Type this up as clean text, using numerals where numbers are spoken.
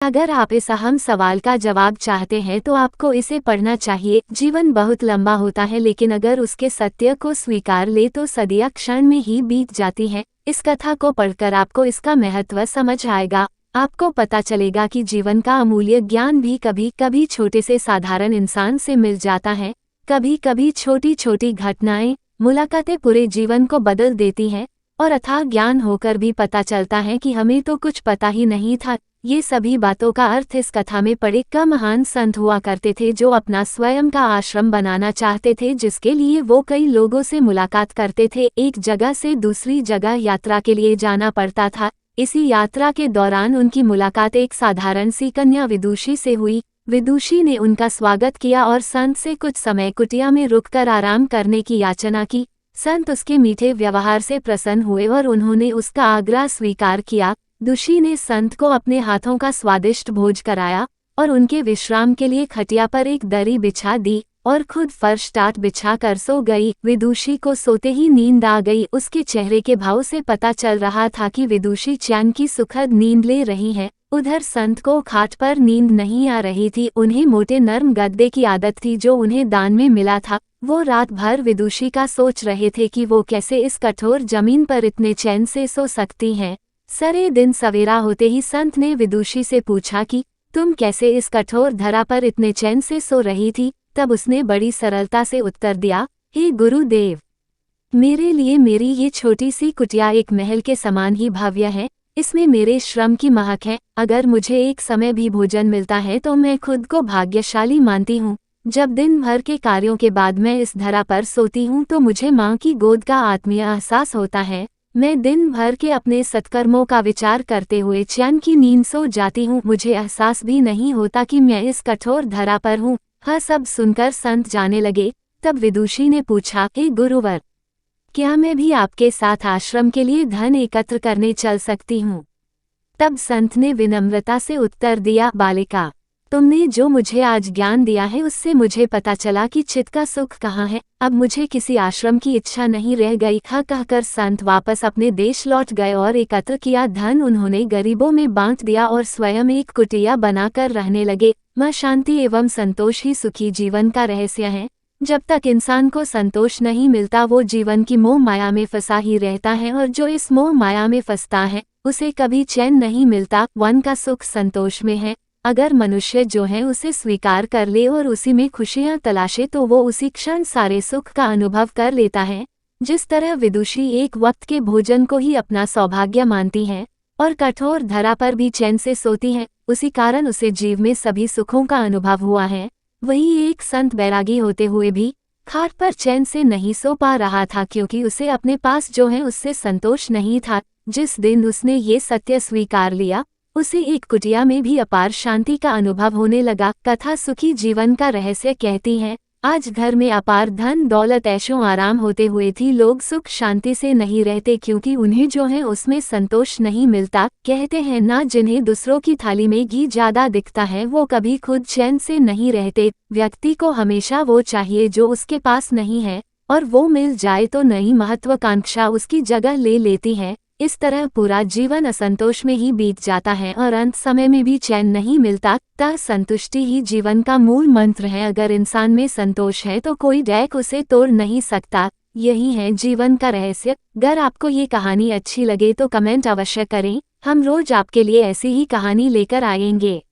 अगर आप इस अहम सवाल का जवाब चाहते हैं तो आपको इसे पढ़ना चाहिए। जीवन बहुत लंबा होता है, लेकिन अगर उसके सत्य को स्वीकार ले तो सदियां क्षण में ही बीत जाती हैं। इस कथा को पढ़कर आपको इसका महत्व समझ आएगा। आपको पता चलेगा कि जीवन का अमूल्य ज्ञान भी कभी कभी छोटे से साधारण इंसान से मिल जाता है। कभी कभी छोटी छोटी घटनाएं, मुलाकातें पूरे जीवन को बदल देती हैं, और अथाह ज्ञान होकर भी पता चलता है कि हमें तो कुछ पता ही नहीं था। ये सभी बातों का अर्थ इस कथा में पड़े का महान संत हुआ करते थे जो अपना स्वयं का आश्रम बनाना चाहते थे, जिसके लिए वो कई लोगों से मुलाकात करते थे। एक जगह से दूसरी जगह यात्रा के लिए जाना पड़ता था। इसी यात्रा के दौरान उनकी मुलाकात एक साधारण सी कन्या विदुषी से हुई। विदुषी ने उनका स्वागत किया और संत से कुछ समय कुटिया में रुककर आराम करने की याचना की। संत उसके मीठे व्यवहार से प्रसन्न हुए और उन्होंने उसका आग्रह स्वीकार किया। दुषी ने संत को अपने हाथों का स्वादिष्ट भोज कराया और उनके विश्राम के लिए खटिया पर एक दरी बिछा दी और खुद फर्श टाट बिछा कर सो गई। विदुषी को सोते ही नींद आ गई। उसके चेहरे के भाव से पता चल रहा था कि विदुषी चैन की सुखद नींद ले रही है। उधर संत को खाट पर नींद नहीं आ रही थी। उन्हें मोटे नर्म गद्दे की आदत थी जो उन्हें दान में मिला था। वो रात भर विदुषी का सोच रहे थे कि वो कैसे इस कठोर जमीन पर इतने चैन से सो सकती हैं। सरे दिन सवेरा होते ही संत ने विदुषी से पूछा कि तुम कैसे इस कठोर धरा पर इतने चैन से सो रही थी। तब उसने बड़ी सरलता से उत्तर दिया, हे गुरुदेव, मेरे लिए मेरी ये छोटी सी कुटिया एक महल के समान ही भव्य है। इसमें मेरे श्रम की महक है। अगर मुझे एक समय भी भोजन मिलता है तो मैं खुद को भाग्यशाली मानती हूँ। जब दिन भर के कार्यों के बाद मैं इस धरा पर सोती हूँ तो मुझे माँ की गोद का आत्मीय एहसास होता है। मैं दिन भर के अपने सत्कर्मों का विचार करते हुए चैन की नींद सो जाती हूँ। मुझे एहसास भी नहीं होता कि मैं इस कठोर धरा पर हूँ। वह सब सुनकर संत जाने लगे। तब विदुषी ने पूछा, हे गुरुवर, क्या मैं भी आपके साथ आश्रम के लिए धन एकत्र करने चल सकती हूँ? तब संत ने विनम्रता से उत्तर दिया, बालिका, तुमने जो मुझे आज ज्ञान दिया है उससे मुझे पता चला कि चित्त का सुख कहाँ है। अब मुझे किसी आश्रम की इच्छा नहीं रह गई। कहकर संत वापस अपने देश लौट गए और एकत्र किया धन उन्होंने गरीबों में बांट दिया और स्वयं एक कुटिया बनाकर रहने लगे। वह शांति एवं संतोष ही सुखी जीवन का रहस्य है। जब तक इंसान को संतोष नहीं मिलता वो जीवन की मोह माया में फंसा ही रहता है, और जो इस मोह माया में फंसता है उसे कभी चैन नहीं मिलता। वन का सुख संतोष में है। अगर मनुष्य जो है उसे स्वीकार कर ले और उसी में खुशियां तलाशे तो वो उसी क्षण सारे सुख का अनुभव कर लेता है। जिस तरह विदुषी एक वक्त के भोजन को ही अपना सौभाग्य मानती है और कठोर धरा पर भी चैन से सोती है, उसी कारण उसे जीव में सभी सुखों का अनुभव हुआ है। वही एक संत बैरागी होते हुए भी खाट पर चैन से नहीं सो पा रहा था, क्योंकि उसे अपने पास जो है उससे संतोष नहीं था। जिस दिन उसने ये सत्य स्वीकार लिया उसे एक कुटिया में भी अपार शांति का अनुभव होने लगा। कथा सुखी जीवन का रहस्य कहती है, आज घर में अपार धन दौलत ऐशो आराम होते हुए भी लोग सुख शांति से नहीं रहते, क्योंकि उन्हें जो है उसमें संतोष नहीं मिलता। कहते हैं ना, जिन्हें दूसरों की थाली में घी ज्यादा दिखता है वो कभी खुद चैन से नहीं रहते। व्यक्ति को हमेशा वो चाहिए जो उसके पास नहीं है, और वो मिल जाए तो नई महत्वाकांक्षा उसकी जगह ले लेती है। इस तरह पूरा जीवन असंतोष में ही बीत जाता है और अंत समय में भी चैन नहीं मिलता। तह संतुष्टि ही जीवन का मूल मंत्र है। अगर इंसान में संतोष है तो कोई डैक उसे तोड़ नहीं सकता। यही है जीवन का रहस्य। अगर आपको ये कहानी अच्छी लगे तो कमेंट अवश्य करें। हम रोज आपके लिए ऐसी ही कहानी लेकर आएंगे।